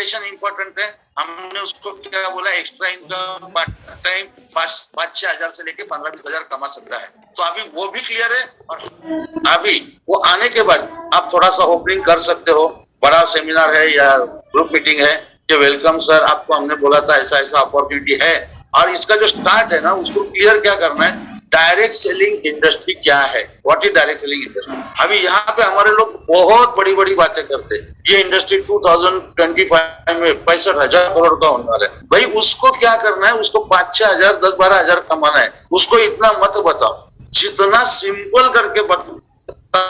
Specialisation important है। हमने उसको क्या बोला, एक्स्ट्रा इनकम पार्ट टाइम 5-6 हजार से लेके 15-20 हजार कमा सकता है। तो अभी वो भी क्लियर है, और अभी वो आने के बाद आप थोड़ा सा ओपनिंग कर सकते हो, बड़ा सेमिनार है या ग्रुप मीटिंग है कि वेलकम सर, आपको हमने बोला था ऐसा ऐसा अपॉर्चुनिटी है। और इसका जो स्टार्ट है ना, उसको क्लियर क्या करना है, डायरेक्ट सेलिंग इंडस्ट्री क्या है, what is direct selling industry. अभी यहाँ पे हमारे लोग बहुत बड़ी बड़ी बातें करते हैं, ये इंडस्ट्री 2025 में 65,000 करोड़ का होने वाला है। भाई उसको क्या करना है, उसको 5-6 हजार 10-12 हजार कमाना है, उसको इतना मत बताओ, जितना सिंपल करके बता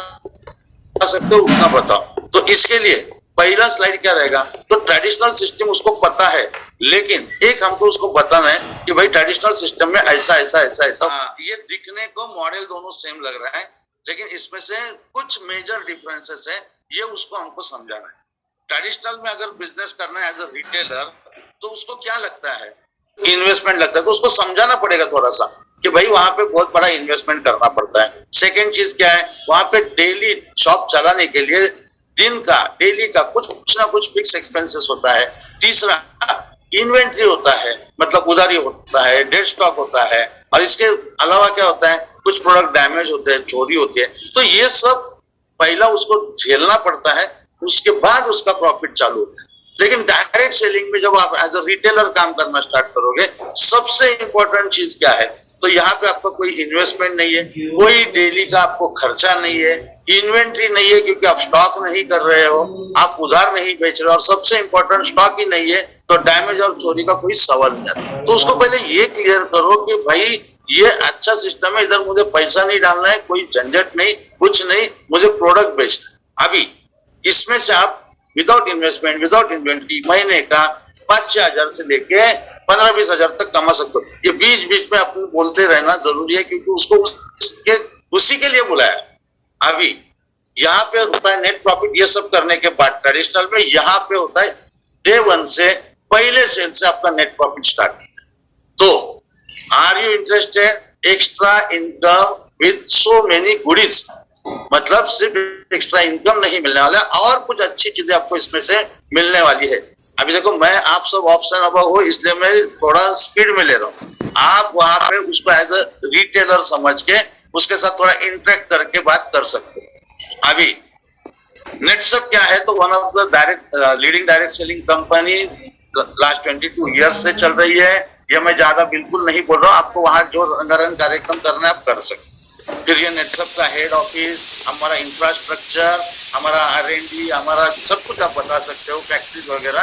सकते हो उतना बताओ। तो इसके लिए पहला स्लाइड क्या रहेगा, तो ट्रेडिशनल सिस्टम उसको पता है, लेकिन एक हमको उसको बताना है कि भाई ट्रेडिशनल सिस्टम में ऐसा ऐसा ऐसा ऐसा। ये दिखने को मॉडल दोनों सेम लग रहा है, लेकिन इसमें से कुछ मेजर डिफरेंसेस है, ये उसको हमको समझाना है। ट्रेडिशनल में अगर बिजनेस करना है एज अ रिटेलर, तो उसको क्या लगता है, इन्वेस्टमेंट लगता है, तो उसको समझाना पड़ेगा थोड़ा सा कि भाई वहां पे बहुत बड़ा इन्वेस्टमेंट करना पड़ता है। सेकेंड चीज क्या है, वहां पे डेली शॉप चलाने के लिए दिन का डेली का कुछ ना कुछ फिक्स एक्सपेंसेस होता है। तीसरा इन्वेंट्री होता है, मतलब उधारी होता है, डेड स्टॉक होता है, और इसके अलावा क्या होता है, कुछ प्रोडक्ट डैमेज होते हैं, चोरी होती है। तो ये सब पहला उसको झेलना पड़ता है, उसके बाद उसका प्रॉफिट चालू होता है। लेकिन डायरेक्ट सेलिंग में जब आप एज अ रिटेलर काम करना स्टार्ट करोगे, सबसे इंपॉर्टेंट चीज क्या है, तो यहाँ पे आपका कोई इन्वेस्टमेंट नहीं है, कोई डेली का आपको खर्चा नहीं है, इन्वेंट्री नहीं है क्योंकि आप स्टॉक नहीं कर रहे हो, आप उधार नहीं बेच रहे हो, और सबसे इंपॉर्टेंट स्टॉक ही नहीं है, तो डैमेज और चोरी का कोई सवाल नहीं आता। तो उसको पहले ये क्लियर करो कि भाई ये अच्छा सिस्टम है, इधर मुझे पैसा नहीं डालना है, कोई झंझट नहीं, कुछ नहीं, मुझे प्रोडक्ट बेचना है। अभी इसमें से आप विदाउट इन्वेस्टमेंट, विदाउट इन्वेंट्री महीने का 5-6 हजार से लेके 15-20 हजार तक कमा सकते हो। ये बीच बीच में अपन बोलते रहना जरूरी है, क्योंकि उसको उसी के लिए बुलाया। अभी यहाँ पे होता है नेट प्रॉफिट, ये सब करने के बाद ट्रेडिशनल में यहाँ पे होता है डे 1 से पहले सेल से आपका नेट प्रॉफिट स्टार्ट। तो are you interested extra income with so many goodies, मतलब सिर्फ एक्स्ट्रा इनकम नहीं मिलने वाला, और कुछ अच्छी चीजें आपको इसमें से मिलने वाली है। अभी देखो, मैं आप सब ऑप्शन अबव हो, इसलिए मैं थोड़ा स्पीड में ले रहा हूँ। आप वहां पे उसको एज अ रिटेलर समझ के उसके साथ थोड़ा इंटरेक्ट करके बात कर सकते हो। अभी नेटसप क्या है, तो one of the leading direct selling company last 22 years से चल रही है। ये मैं ज्यादा बिल्कुल नहीं बोल रहा हूँ, आपको वहां जो रंगारंग कार्यक्रम करना है आप कर सकते। फिर ये नेटसप का हेड ऑफिस, हमारा इंफ्रास्ट्रक्चर, हमारा R&D, हमारा सब कुछ आप बता सकते हो, फैक्ट्रीज वगैरह।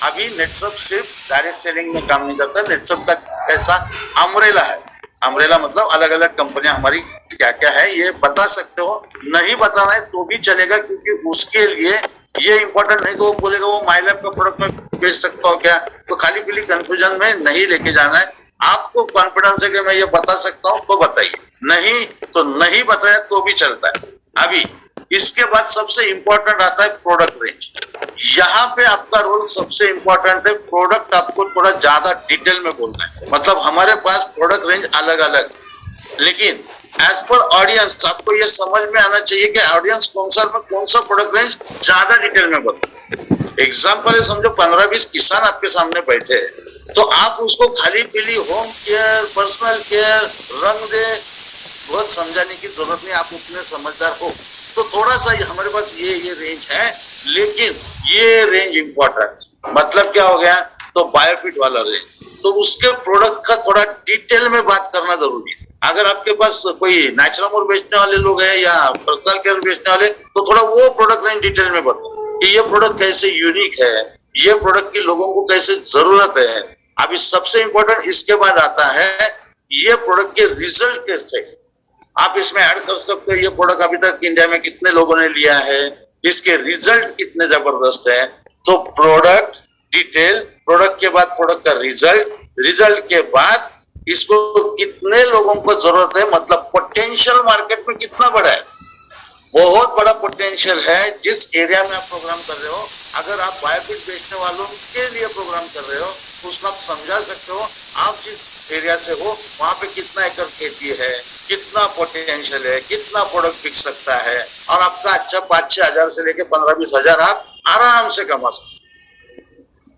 अभी नेटसप सिर्फ डायरेक्ट सेलिंग में काम नहीं करता, नेटसप का कैसा अम्ब्रेला है, अम्ब्रेला मतलब अलग अलग कंपनियां हमारी क्या क्या है ये बता सकते हो। नहीं बताना है तो भी चलेगा, क्योंकि उसके लिए ये इंपॉर्टेंट नहीं। तो वो बोलेगा वो माइलैब का प्रोडक्ट में बेच सकता हूँ क्या, तो खाली पीली कंफ्यूजन में नहीं लेके जाना है। आपको कॉन्फिडेंस है कि मैं ये बता सकता हूँ तो बताइए, नहीं तो नहीं बताया तो भी चलता है। अभी इसके बाद सबसे इंपॉर्टेंट आता है प्रोडक्ट रेंज। यहाँ पे आपका रोल सबसे इंपॉर्टेंट है। प्रोडक्ट आपको थोड़ा ज्यादा डिटेल में बोलना है, मतलब हमारे पास प्रोडक्ट रेंज अलग अलग, लेकिन एज पर ऑडियंस आपको ये समझ में आना चाहिए कि ऑडियंस कौन सा प्रोडक्ट रेंज ज्यादा डिटेल में बोलता है। एग्जाम्पल है, समझो 15-20 किसान आपके सामने बैठे हैं, तो आप उसको खाली पीली होम केयर, पर्सनल केयर, रंग दे बहुत समझाने की जरूरत नहीं, आप उतने समझदार हो। तो थोड़ा सा हमारे पास ये रेंज है, लेकिन ये रेंज इंपॉर्टेंट मतलब क्या हो गया, तो बायोफिट वाला रेंज, तो उसके प्रोडक्ट का थोड़ा डिटेल में बात करना जरूरी है। अगर आपके पास कोई नेचुरल बेचने वाले लोग हैं या पर्सनल केयर बेचने वाले, तो थोड़ा वो प्रोडक्ट रेंज डिटेल में बताओ कि ये प्रोडक्ट कैसे यूनिक है, ये प्रोडक्ट की लोगों को कैसे जरूरत है। अभी सबसे इंपॉर्टेंट इसके बाद आता है ये प्रोडक्ट के रिजल्ट कैसे आप इसमें ऐड कर सकते हो। ये प्रोडक्ट अभी तक इंडिया में कितने लोगों ने लिया है, इसके रिजल्ट कितने जबरदस्त है। तो प्रोडक्ट डिटेल, प्रोडक्ट के बाद प्रोडक्ट का रिजल्ट, रिजल्ट के बाद इसको कितने लोगों को जरूरत है, मतलब पोटेंशियल मार्केट में कितना बड़ा है। बहुत बड़ा पोटेंशियल है जिस एरिया में आप प्रोग्राम कर रहे हो। अगर आप बायोफिट बेचने वालों के लिए प्रोग्राम कर रहे हो तो उसको आप समझा सकते हो आप जिस एरिया से हो वहां पे कितना एकड़ खेती है, कितना पोटेंशियल है, कितना प्रोडक्ट बिक सकता है, और आपका अच्छा 5-6 हजार से लेकर 15-20 हजार आप आराम से कमा सकते।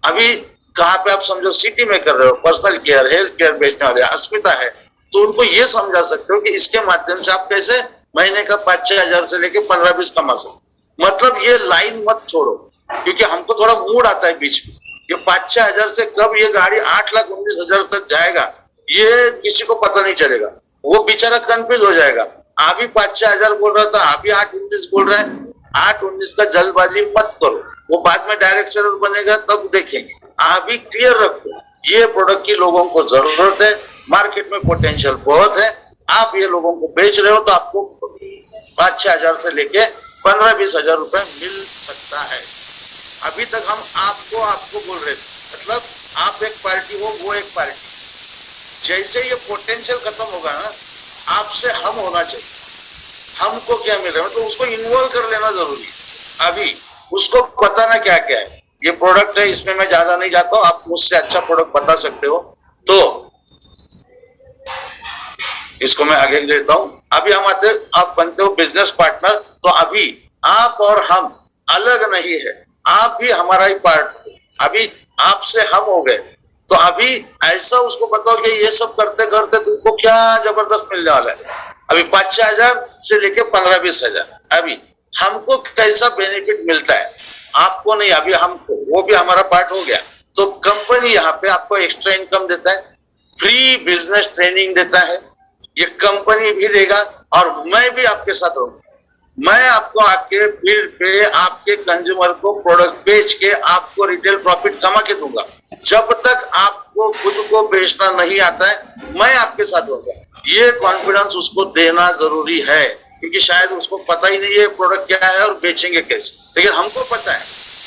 अभी कहाँ पे आप समझो सिटी में कर रहे हो, पर्सनल केयर, हेल्थ केयर बेचने वाले अस्मिता है, तो उनको ये समझा सकते हो कि इसके माध्यम से आप कैसे महीने का 5-6 हजार से लेके 15-20 कमा सकते। मतलब ये लाइन मत छोड़ो, क्योंकि हमको थोड़ा मूड आता है बीच में, ये 5-6 हजार से कब ये गाड़ी 8,19,000 तक जाएगा ये किसी को पता नहीं चलेगा। वो बेचारा कंफ्यूज हो जाएगा। आप ही 5-6 हजार बोल रहा था, आप ही 8-19 बोल रहे हैं। 8-19 का जल्दबाजी मत करो, वो बाद में डायरेक्ट सेलर बनेगा तब देखेंगे। आप भी क्लियर रखो, ये प्रोडक्ट की लोगों को जरूरत है, मार्केट में पोटेंशियल बहुत है, आप ये लोगों को बेच रहे हो तो आपको 5-6 हजार से लेके 15-20 हजार रुपए मिल सकता है। अभी तक हम आपको बोल रहे थे, मतलब आप एक पार्टी हो, वो एक पार्टी। जैसे ये पोटेंशियल खत्म होगा ना, आपसे हम होना चाहिए। हमको क्या मिल रहा है, मतलब उसको इन्वॉल्व कर लेना जरूरी है। अभी उसको बताना क्या क्या है, ये प्रोडक्ट है, इसमें मैं ज्यादा नहीं जाता हूँ, आप मुझसे अच्छा प्रोडक्ट बता सकते हो, तो इसको मैं आगे लेता हूँ। अभी हम आते, आप बनते हो बिजनेस पार्टनर, तो अभी आप और हम अलग नहीं है, आप भी हमारा ही पार्ट हो। अभी आपसे हम हो गए, तो अभी ऐसा उसको बताओ कि ये सब करते करते तुमको क्या जबरदस्त मिलने वाला है। अभी 5-6 हजार से लेके 15-20 हजार, अभी हमको कैसा बेनिफिट मिलता है, आपको नहीं, अभी हमको, वो भी हमारा पार्ट हो गया। तो कंपनी यहाँ पे आपको एक्स्ट्रा इनकम देता है, फ्री बिजनेस ट्रेनिंग देता है, ये कंपनी भी देगा, और मैं भी आपके साथ रहूंगा। मैं आपको आके फील्ड पे आपके कंज्यूमर को प्रोडक्ट बेच के आपको रिटेल प्रॉफिट कमा के दूंगा। जब तक आपको खुद को बेचना नहीं आता है, मैं आपके साथ रहूंगा। ये कॉन्फिडेंस उसको देना जरूरी है, क्योंकि शायद उसको पता ही नहीं है प्रोडक्ट क्या है और बेचेंगे कैसे, लेकिन हमको पता है,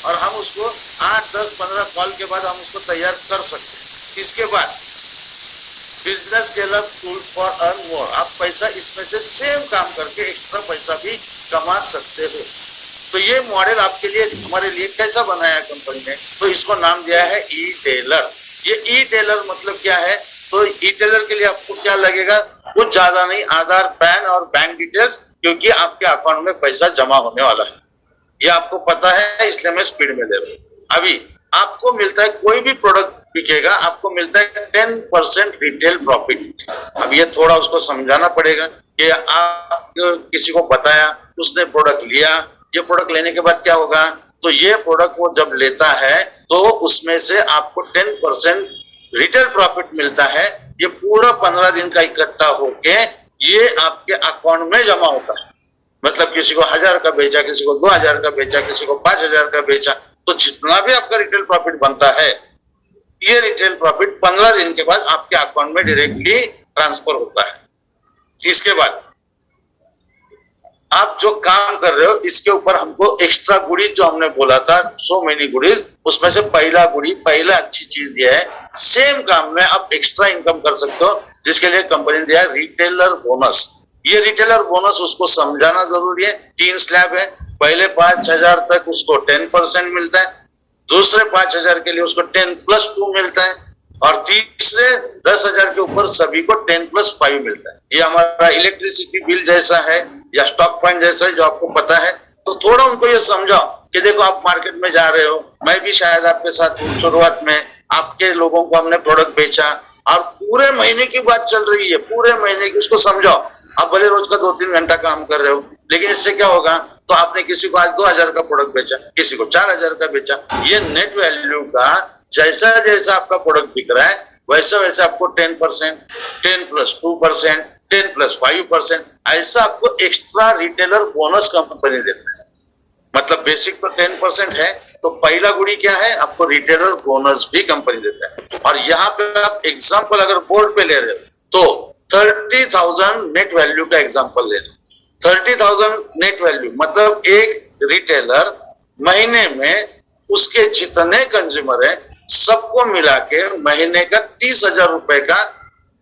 और हम उसको 8, 10, 15 कॉल के बाद हम उसको तैयार कर सकते हैं। इसके बाद business scale up tool for earn more, आप पैसा इसमें से सेम काम करके एक्स्ट्रा पैसा भी कमा सकते हो। तो ये मॉडल आपके लिए, हमारे लिए कैसा बनाया कंपनी ने, तो इसको नाम दिया है ई टेलर। ये ई टेलर मतलब क्या है, तो ई टेलर के लिए आपको क्या लगेगा, कुछ ज्यादा नहीं, आधार, पैन और बैंक डिटेल्स, क्योंकि आपके अकाउंट में पैसा जमा होने वाला है, ये आपको पता है, इसलिए मैं स्पीड में दे रहा हूँ। अभी आपको मिलता है, कोई भी प्रोडक्ट बिकेगा आपको मिलता है 10% रिटेल प्रॉफिट। अब ये थोड़ा उसको समझाना पड़ेगा कि आप किसी को बताया, उसने प्रोडक्ट लिया, ये प्रोडक्ट लेने के बाद क्या होगा, तो ये प्रोडक्ट वो जब लेता है तो उसमें से आपको 10% रिटेल प्रॉफिट मिलता है। ये पूरा 15 दिन का इकट्ठा होके ये आपके अकाउंट में जमा होता है। मतलब किसी को 1000 का बेचा, किसी को 2000 का बेचा, किसी को 5000 का बेचा, तो जितना भी आपका रिटेल प्रॉफिट बनता है, ये रिटेल प्रॉफिट 15 दिन के बाद आपके अकाउंट में डायरेक्टली ट्रांसफर होता है। इसके बाद आप जो काम कर रहे हो, इसके ऊपर हमको एक्स्ट्रा गुड़ी, जो हमने बोला था सो मेनी गुडीज, उसमें से पहला गुड़ी, पहला अच्छी चीज ये है, सेम काम में आप एक्स्ट्रा इनकम कर सकते हो, जिसके लिए कंपनी ने दिया रिटेलर बोनस। ये रिटेलर बोनस उसको समझाना जरूरी है। 3 स्लैब है, पहले 5,000 तक उसको 10% मिलता है, दूसरे 5,000 के लिए उसको 10+2 मिलता है, और तीसरे 10,000 के ऊपर सभी को 10+5 मिलता है। ये हमारा इलेक्ट्रिसिटी बिल जैसा है या स्टॉक पॉइंट जैसा है, जो आपको पता है। तो थोड़ा उनको ये समझाओ कि देखो आप मार्केट में जा रहे हो, मैं भी शायद आपके साथ शुरुआत में आपके लोगों को हमने प्रोडक्ट बेचा, और पूरे महीने की बात चल रही है, पूरे महीने की, उसको समझाओ। आप भले रोज का 2-3 घंटा काम कर रहे हो, लेकिन इससे क्या होगा, तो आपने किसी को आज 2,000 का प्रोडक्ट बेचा, किसी को 4,000 का बेचा। ये नेट वैल्यू का जैसा जैसा आपका प्रोडक्ट बिक रहा है, वैसा वैसा आपको 10%, 10+2%, 10+5%, ऐसा आपको एक्स्ट्रा रिटेलर बोनस कंपनी देता है। मतलब बेसिक तो 10% है, तो पहला गुड़ी क्या है, आपको रिटेलर बोनस भी कंपनी देता है। और यहाँ पे आप एग्जाम्पल अगर बोर्ड पे ले रहे हो, तो 30,000 नेट वैल्यू का एग्जाम्पल ले रहे हो। 30,000 नेट वैल्यू मतलब एक रिटेलर महीने में उसके जितने कंज्यूमर है सबको मिला के महीने का 30,000 रुपए का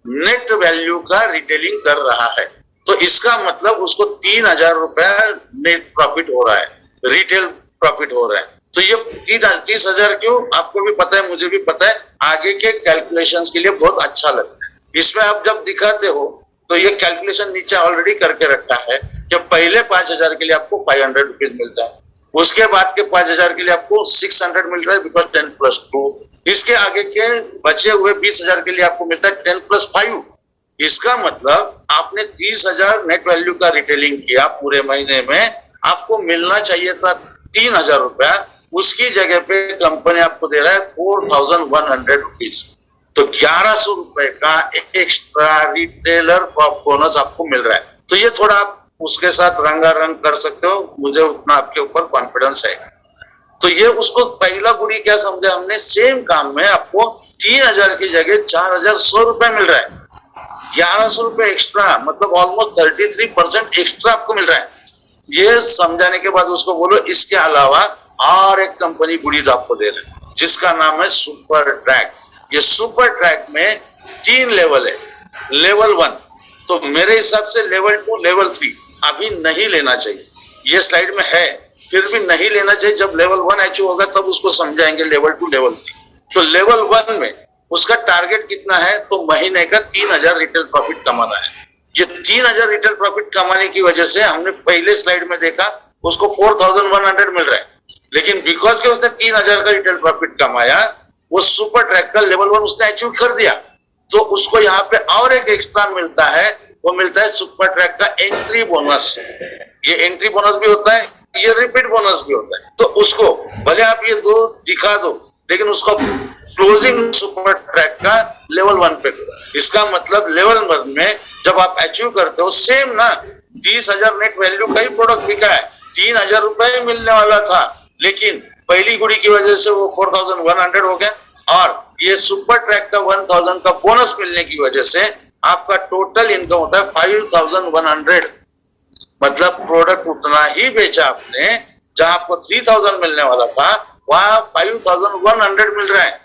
नेट वैल्यू का रिटेलिंग कर रहा है। तो इसका मतलब उसको 3,000 रुपए नेट प्रॉफिट हो रहा है, रिटेल प्रॉफिट हो रहा है। तो ये 30,000 क्यों, आपको भी पता है, मुझे भी पता है, आगे के कैलकुलेशंस के लिए बहुत अच्छा लगता है। इसमें आप जब दिखाते हो तो ये कैलकुलेशन नीचे ऑलरेडी करके रखा है कि पहले 5,000 के लिए आपको 500 रुपीज मिलता है, उसके बाद के 5,000 के लिए आपको 600 मिल रहा है बिकॉज 10+2। इसके आगे के बचे हुए 20,000 के लिए आपको मिलता है 10+5। इसका मतलब आपने 30,000 नेट वैल्यू का रिटेलिंग किया पूरे महीने में, आपको मिलना चाहिए था 3,000 रुपया, उसकी जगह पे कंपनी आपको दे रहा है 4,100 रुपीज। तो 1,100 रुपए का एक्स्ट्रा रिटेलर बोनस आपको मिल रहा है। तो ये थोड़ा आप उसके साथ रंगारंग कर सकते हो, मुझे उतना आपके ऊपर कॉन्फिडेंस है। तो ये उसको पहला गुड़ी क्या समझा हमने, सेम काम में आपको 3,000 की जगह 4,100 रुपए मिल रहा है, 1,100 रुपए एक्स्ट्रा, मतलब ऑलमोस्ट 33% एक्स्ट्रा आपको मिल रहा है। ये समझाने के बाद उसको बोलो इसके अलावा और एक कंपनी गुडीज आपको दे रहे हैं जिसका नाम है सुपर ट्रैक। ये सुपर ट्रैक में 3 लेवल है। लेवल 1 तो मेरे हिसाब से लेवल 2 लेवल 3 अभी नहीं लेना चाहिए, ये स्लाइड में है फिर भी नहीं लेना चाहिए। जब लेवल 1 अचीव होगा तब उसको समझाएंगे लेवल 2 लेवल 3। तो लेवल 1 में उसका टारगेट कितना है, तो महीने का 3,000 रिटेल प्रॉफिट कमाना है। ये 3,000 रिटेल प्रॉफिट कमाने की वजह से हमने पहले स्लाइड में देखा उसको 4,100 मिल रहा है, लेकिन बिकॉज के उसने 3,000 का रिटेल प्रॉफिट कमाया, वो सुपर ट्रैक का लेवल 1 उसने अचीव कर दिया। तो उसको यहाँ पे और एक एक्स्ट्रा मिलता है, वो मिलता है सुपर ट्रैक का एंट्री बोनस। ये एंट्री बोनस भी होता है, ये रिपीट बोनस भी होता है। तो उसको भले आप ये 2 दिखा दो, लेकिन उसको क्लोजिंग सुपर ट्रैक का लेवल 1 पे करो। इसका मतलब लेवल 1 में जब आप अचीव करते हो सेम ना, 30,000 नेट वैल्यू का ही प्रोडक्ट बिका है, 3,000 रुपए मिलने वाला था, लेकिन पहली गुड़ी की वजह से वो 4,100 हो गया, और ये सुपर ट्रैक का 1,000 का बोनस मिलने की वजह से आपका टोटल इनकम होता है 5,100। मतलब प्रोडक्ट उतना ही बेचा आपने, जहां आपको 3,000 मिलने वाला था वहां 5,100 मिल रहा है।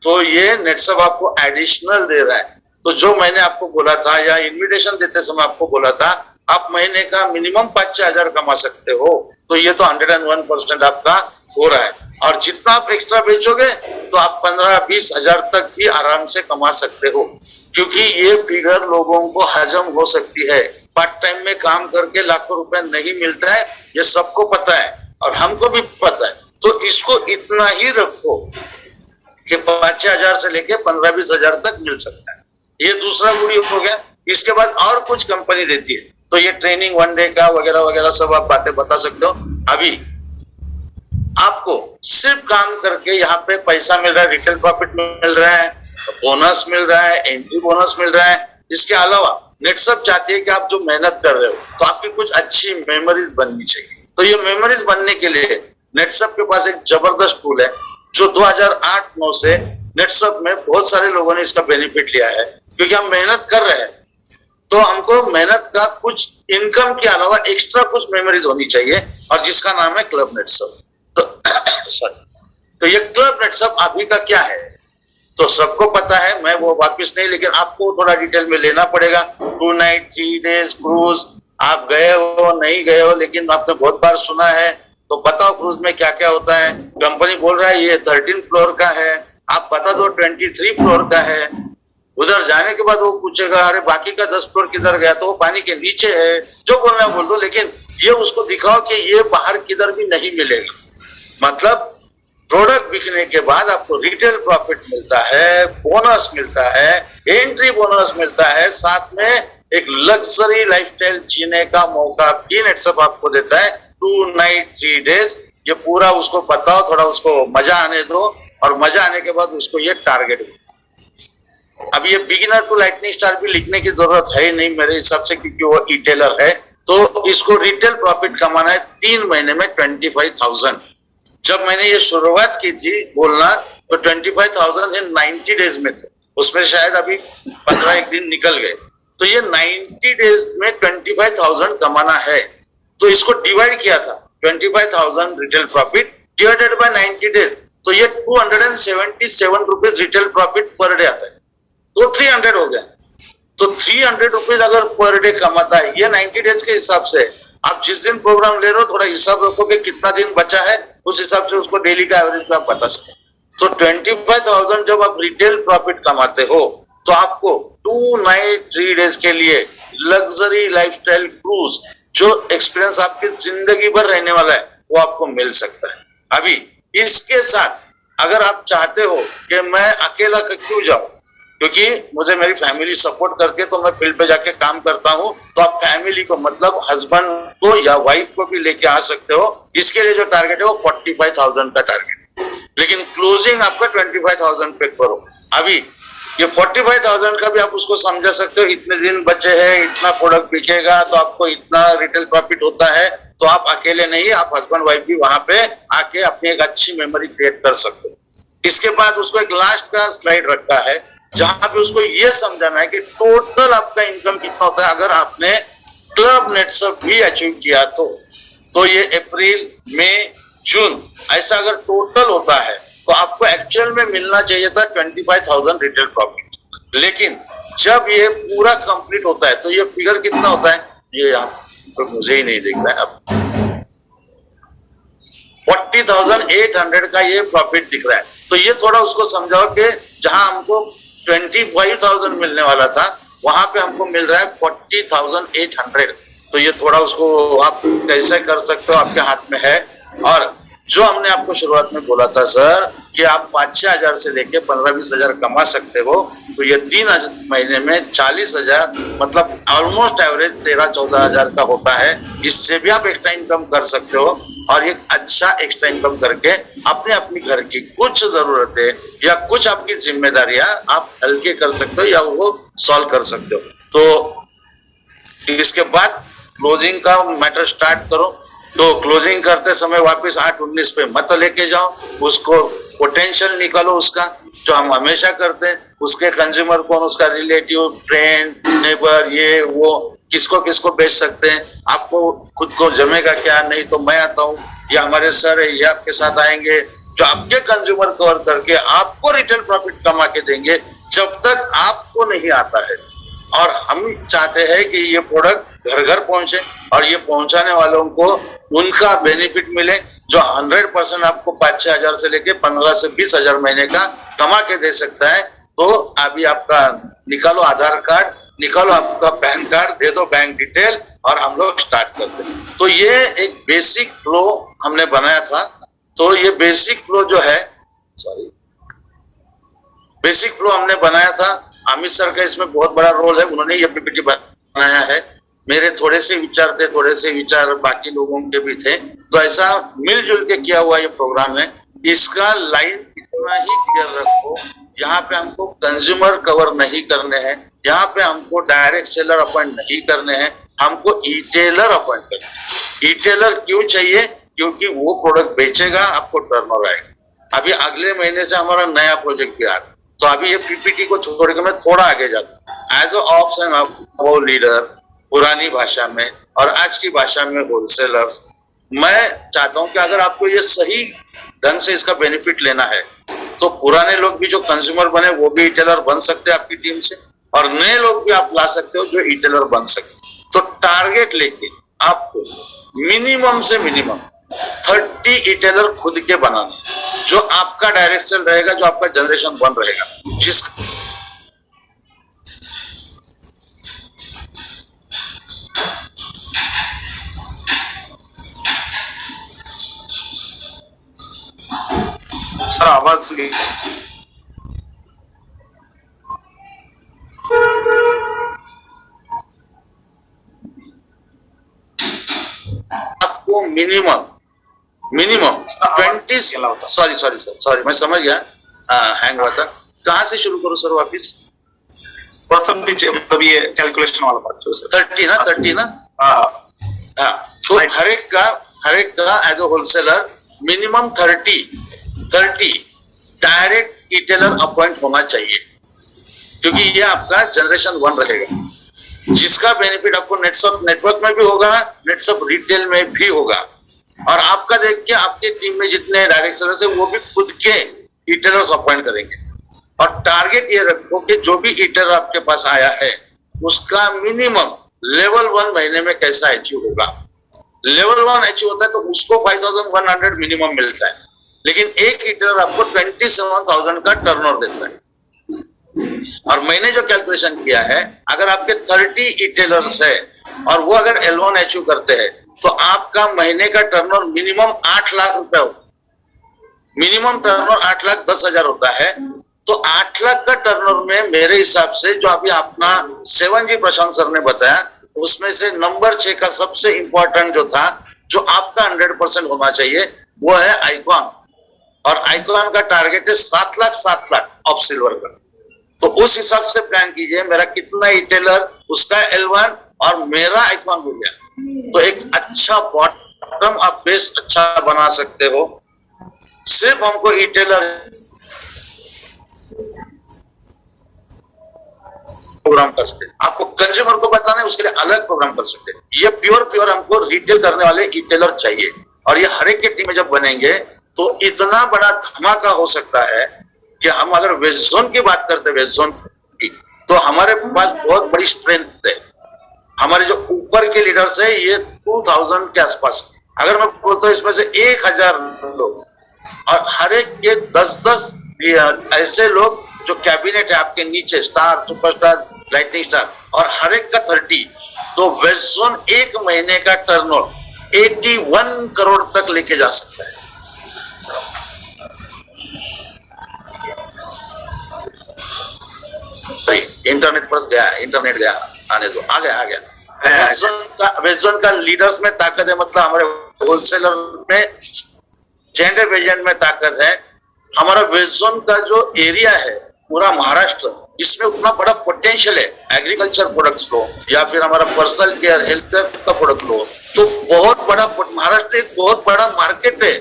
तो ये नेटसब आपको एडिशनल दे रहा है। तो जो मैंने आपको बोला था या इनविटेशन देते समय आपको बोला था आप महीने का मिनिमम 5,000 कमा सकते हो, तो ये तो 101% आपका हो रहा है। और जितना आप एक्स्ट्रा बेचोगे तो आप 15-20 हजार तक भी आराम से कमा सकते हो, क्योंकि ये फिगर लोगों को हजम हो सकती है। पार्ट टाइम में काम करके लाखों रुपए नहीं मिलता है, ये सबको पता है और हमको भी पता है। तो इसको इतना ही रखो कि 5,000 से लेके 15-20 हजार तक मिल सकता है। ये दूसरा गुड़ी हो गया। इसके बाद और कुछ कंपनी देती है, तो ये ट्रेनिंग 1 डे का वगैरह वगैरह सब आप बातें बता सकते हो। अभी आपको सिर्फ काम करके यहाँ पे पैसा मिल रहा है, रिटेल प्रॉफिट मिल रहा है, बोनस मिल रहा है, एंट्री बोनस मिल रहा है। इसके अलावा नेटसब चाहती है कि आप जो मेहनत कर रहे हो तो आपकी कुछ अच्छी मेमोरीज बननी चाहिए। तो ये मेमोरीज बनने के लिए नेटसब के पास एक जबरदस्त टूल है जो 2008-9 से नेटसब में बहुत सारे लोगों ने इसका बेनिफिट लिया है। क्योंकि हम मेहनत कर रहे हैं तो हमको मेहनत का कुछ इनकम के अलावा एक्स्ट्रा कुछ मेमोरीज होनी चाहिए, और जिसका नाम है क्लब नेटसब। तो ये क्लब नेटसब अभी का क्या है तो सबको पता है, मैं वो वापिस नहीं, लेकिन आपको थोड़ा डिटेल में लेना पड़ेगा। 2 नाइट 3 डेज क्रूज, आप गए हो नहीं गए हो, लेकिन आपने बहुत बार सुना है, तो बताओ क्रूज में क्या क्या होता है। कंपनी बोल रहा है ये 13 फ्लोर का है, आप बता दो 23 फ्लोर का है। उधर जाने के बाद वो पूछेगा अरे बाकी का 10 फ्लोर किधर गया, तो वो पानी के नीचे है। जो बोलना है बोल दो, लेकिन ये उसको दिखाओ कि ये बाहर किधर भी नहीं मिलेगा। मतलब प्रोडक्ट बिकने के बाद आपको रिटेल प्रॉफिट मिलता है, बोनस मिलता है, एंट्री बोनस मिलता है, साथ में एक लग्जरी लाइफस्टाइल जीने का मौका भी नेटसब आपको देता है। 2 नाइट 3 डेज, ये पूरा उसको बताओ, थोड़ा उसको मजा आने दो, और मजा आने के बाद उसको ये टारगेट दो। अब ये बिगिनर टू लाइटनिंग स्टार भी लिखने की जरूरत है नहीं मेरे हिसाब से, क्योंकि वो ई-टेलर है। तो इसको रिटेल प्रॉफिट कमाना है 3 महीने में 25,000। जब मैंने ये शुरुआत की थी बोलना तो 25,000 इन 90 डेज में थे, उसमें शायद अभी 15 दिन निकल गए। तो ये 90 डेज में 25,000 कमाना है, तो इसको डिवाइड किया था 25,000 retail profit divided by 90 days, तो ये 277 rupees retail profit per day आता है, तो 300 हो गया। तो 300 रुपीज अगर पर डे कमाता है ये 90 डेज के हिसाब से, आप जिस दिन प्रोग्राम ले रहे हो थोड़ा हिसाब रखो कि कितना दिन बचा है, उस हिसाब से उसको डेली का एवरेज आप बता सकते। तो 25,000 जब आप रिटेल प्रॉफिट कमाते हो तो आपको 2 नाइट 3 डेज के लिए लग्जरी लाइफस्टाइल क्रूज, जो एक्सपीरियंस आपकी जिंदगी भर रहने वाला है, वो आपको मिल सकता है। अभी इसके साथ अगर आप चाहते हो कि मैं अकेला क्यों जाऊं, क्योंकि मुझे मेरी फैमिली सपोर्ट करती है तो मैं फील्ड पे जाके काम करता हूं, तो आप फैमिली को मतलब हस्बैंड को या वाइफ को भी लेके आ सकते हो। इसके लिए जो टारगेट है वो 45,000 का टारगेट, लेकिन क्लोजिंग आपका 25,000 पे करो। अभी ये 45,000 का भी आप उसको समझा सकते हो, इतने दिन बचे हैं, इतना प्रोडक्ट बिकेगा तो आपको इतना रिटेल प्रॉफिट होता है। तो आप अकेले नहीं, आप हस्बैंड वाइफ भी वहां पे आके अपनी एक अच्छी मेमोरी क्रिएट कर सकते हो। इसके बाद उसको एक लास्ट का स्लाइड रखा है जहां पे उसको ये समझाना है कि टोटल आपका इनकम कितना होता है अगर आपने क्लब नेटसप भी अचीव किया तो ये अप्रैल मई जून ऐसा अगर टोटल होता है तो आपको एक्चुअल में मिलना चाहिए था 25,000 रिटेल प्रॉफिट। लेकिन जब ये पूरा कंप्लीट होता है तो ये फिगर कितना होता है, ये यहाँ तो मुझे ही नहीं दिख रहा है, अब 40,800 का ये प्रॉफिट दिख रहा है। तो ये थोड़ा उसको समझाओ कि जहां हमको 25,000 मिलने वाला था वहां पे हमको मिल रहा है 40,800। तो ये थोड़ा उसको आप कैसे कर सकते हो, आपके हाथ में है। और जो हमने आपको शुरुआत में बोला था सर कि आप 5-6 हजार से लेके 15-20 हजार कमा सकते हो, तो ये 3 महीने में 40,000 मतलब ऑलमोस्ट एवरेज 13-14 हजार का होता है। इससे भी आप एक्स्ट्रा इनकम कर सकते हो और एक अच्छा एक्स्ट्रा इनकम करके अपनी घर की कुछ जरूरतें या कुछ आपकी जिम्मेदारियां आप हल्के कर सकते हो या वो सॉल्व कर सकते हो। तो इसके बाद क्लोजिंग का मैटर स्टार्ट करो। तो क्लोजिंग करते समय वापस 8-19 पे मत लेके जाओ, उसको पोटेंशियल निकालो उसका, जो हम हमेशा करते हैं। उसके कंज्यूमर कौन, उसका रिलेटिव, फ्रेंड, नेबर, ये वो किसको किसको बेच सकते हैं, आपको खुद को जमेगा क्या, नहीं तो मैं आता हूँ या हमारे सर है ये आपके साथ आएंगे जो आपके कंज्यूमर कवर करके आपको रिटेल प्रॉफिट कमा के देंगे जब तक आपको नहीं आता है। और हम चाहते हैं कि ये प्रोडक्ट घर घर पहुंचे और ये पहुंचाने वालों को उनका बेनिफिट मिले जो 100% आपको 5-6 हजार से लेके 15 से 20 हजार महीने का कमा के दे सकता है। तो अभी आपका निकालो आधार कार्ड, निकालो आपका पैन कार्ड, दे दो बैंक डिटेल और हम लोग स्टार्ट करते हैं। तो ये एक बेसिक फ्लो हमने बनाया था। तो ये बेसिक फ्लो जो है, बेसिक फ्लो हमने बनाया था। अमित सर का इसमें बहुत बड़ा रोल है, उन्होंने ये पीपीटी बनाया है। मेरे थोड़े से विचार बाकी लोगों के भी थे। तो ऐसा मिलजुल के किया हुआ ये प्रोग्राम है। इसका लाइन इतना ही क्लियर रखो, यहाँ पे हमको कंज्यूमर कवर नहीं करने हैं, यहाँ पे हमको डायरेक्ट सेलर अपॉइंट नहीं करने हैं, हमको ई-टेलर अपॉइंट करना। ई-टेलर क्यों चाहिए? क्योंकि वो प्रोडक्ट बेचेगा, आपको टर्नओवर आएगा। अभी अगले महीने से हमारा नया प्रोजेक्ट भी आ रहा है। तो अभी ये पीपीटी को छोड़ के मैं थोड़ा आगे जाता हूँ। Edge ops and above leader, पुरानी भाषा में और आज की भाषा में होलसेलर्स, मैं चाहता हूं कि अगर आपको ये सही ढंग से इसका बेनिफिट लेना है तो पुराने लोग भी जो कंज्यूमर बने वो भी ई-टेलर बन सकते हैं आपकी टीम से, और नए लोग भी आप ला सकते हो जो ई-टेलर बन सकते। तो टारगेट लेके आपको मिनिमम से मिनिमम 30 ई-टेलर खुद के बनाना, जो आपका डायरेक्ट सेल रहेगा, जो आपका जनरेशन 1 रहेगा, जिस आवाज गई। आपको मिनिमम 20, सॉरी मैं समझ गया, हैंग हुआ था। कहाँ से शुरू करूं सर वापिस? परसेंटेज मतलब ये कैलकुलेशन वाला पार्ट सर। 30 ना? हाँ। तो हर एक का as a wholesaler minimum 30 direct e-tailer appoint होना चाहिए, क्योंकि ये आपका जनरेशन 1 रहेगा, जिसका बेनिफिट आपको नेटवर्क में भी होगा, नेटसप रिटेल में भी होगा। और आपका देख के आपके टीम में जितने डायरेक्ट सेलर्स है वो भी खुद के ई-टेलर्स अपॉइंट करेंगे। और टारगेट ये रखो कि जो भी ई-टेलर आपके पास आया है उसका मिनिमम लेवल 1 महीने में कैसा अचीव होगा। लेवल 1 अचीव होता है तो उसको 5,100 मिनिमम मिलता है, लेकिन एक ई-टेलर आपको 27,000 का टर्नओवर देता है। और मैंने जो कैलकुलेशन किया है, अगर आपके 30 ई-टेलर्स है और वो अगर L1 अचीव करते हैं तो आपका महीने का टर्नओवर मिनिमम 8 लाख रुपए होता है। मिनिमम टर्नओवर 8,10,000 होता है। तो 8 लाख का टर्नओवर में मेरे हिसाब से जो अभी अपना 7G प्रशांत सर ने बताया, उसमें से नंबर 6 का सबसे इंपॉर्टेंट जो था, जो आपका 100% होना चाहिए, वो है आइकॉन। और आइकॉन का टारगेट है 7 लाख ऑफ सिल्वर का। तो उस हिसाब से प्लान कीजिए, मेरा कितना रिटेलर, उसका L1 और मेरा आइकॉन हो गया। तो एक अच्छा बॉटम आप बेस अच्छा बना सकते हो। सिर्फ हमको रिटेलर प्रोग्राम कर सकते हैं, आपको कंज्यूमर को बताना है उसके लिए अलग प्रोग्राम कर सकते हैं। ये प्योर हमको रिटेल करने वाले रिटेलर चाहिए। और ये हर एक के टीम में जब बनेंगे तो इतना बड़ा धमाका हो सकता है कि हम अगर वेस्ट जोन की बात करते हैं, वेस्ट जोन की, तो हमारे पास बहुत बड़ी स्ट्रेंथ है। हमारे जो ऊपर के लीडर्स है ये 2000 के आसपास। अगर मैं बोलता हूँ इसमें से 1000 लोग, और हर एक के 10-10 ऐसे लोग जो कैबिनेट है आपके नीचे, स्टार, सुपरस्टार, लाइटनिंग स्टार, और हर एक का 30, तो वेस्ट जोन एक महीने का टर्नओवर 81 करोड़ तक लेके जा सकता है। इंटरनेट पर गया, इंटरनेट गया, आने दो, आ गया। वेस्ट जोन का लीडर्स में ताकत है, मतलब हमारे होलसेलर में, चेन एजेंट में ताकत है। हमारा वेस्ट जोन का जो एरिया है पूरा महाराष्ट्र, इसमें उतना बड़ा पोटेंशियल है। एग्रीकल्चर प्रोडक्ट्स लो या फिर हमारा पर्सनल केयर, हेल्थ केयर का प्रोडक्ट लो, तो बहुत बड़ा महाराष्ट्र एक बहुत बड़ा मार्केट है।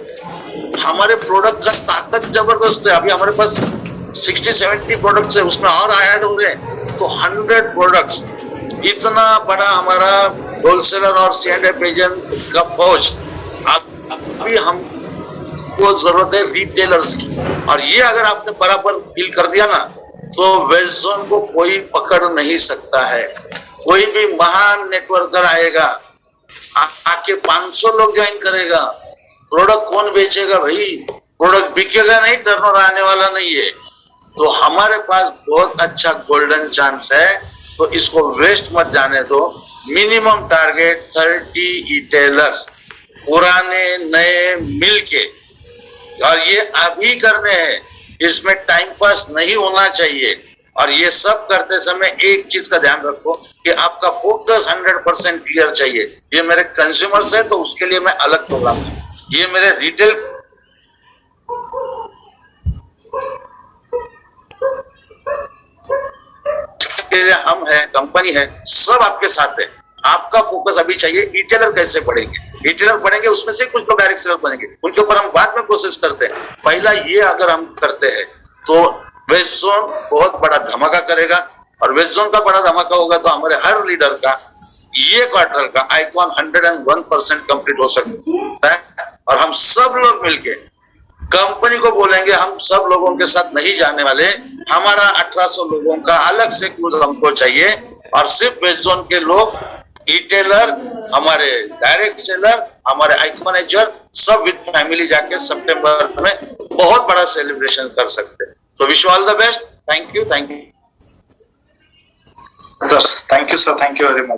हमारे प्रोडक्ट का ताकत जबरदस्त है। अभी हमारे पास 60-70 प्रोडक्ट्स है, उसमें और ऐड हो रहे हैं, तो 100 प्रोडक्ट्स। इतना बड़ा हमारा होलसेलर और C&F एजेंट का फौज। अभी हमको जरूरत है रिटेलर्स की, और ये अगर आपने बराबर फील कर दिया ना, तो वेस्ट जोन को कोई पकड़ नहीं सकता है। कोई भी महान नेटवर्कर आएगा, आके 500 लोग ज्वाइन करेगा, प्रोडक्ट कौन बेचेगा भाई? प्रोडक्ट बिकेगा नहीं, टर्नओवर आने वाला नहीं है। तो हमारे पास बहुत अच्छा गोल्डन चांस है, तो इसको वेस्ट मत जाने दो। मिनिमम टारगेट 30 रिटेलर्स, पुराने नए मिलके, और ये अभी करने हैं। इसमें टाइम पास नहीं होना चाहिए। और ये सब करते समय एक चीज का ध्यान रखो कि आपका फोकस 100% क्लियर चाहिए। ये मेरे कंज्यूमर्स है, तो उसके लिए मैं अलग प्रोग्राम दूं। ये मेरे रिटेल के लिए हम है, कंपनी है, सब आपके साथ है। आपका फोकस अभी चाहिए रिटेलर कैसे बढ़ेंगे। रिटेलर बढ़ेंगे, उसमें से कुछ लोग डायरेक्ट सेलर बनेंगे, उनके ऊपर हम बाद में कोशिश करते हैं। पहला ये अगर हम करते हैं तो वेस्ट जोन बहुत बड़ा धमाका करेगा। और वेस्ट जोन का बड़ा धमाका होगा तो हमारे हर लीडर का ये क्वार्टर का आइकॉन 101% कंप्लीट हो सकता है। और हम सब लोग मिलके कंपनी को बोलेंगे हम सब लोगों के साथ नहीं जाने वाले, हमारा 1800 लोगों का अलग से कुछ हमको चाहिए। और सिर्फ वेस्ट जोन के लोग, रिटेलर, हमारे डायरेक्ट सेलर, हमारे आइकॉन एजेंट, सब विद फैमिली जाके सितंबर में बहुत बड़ा सेलिब्रेशन कर सकते हैं। तो wish all the best. Thank you sir, thank you very much.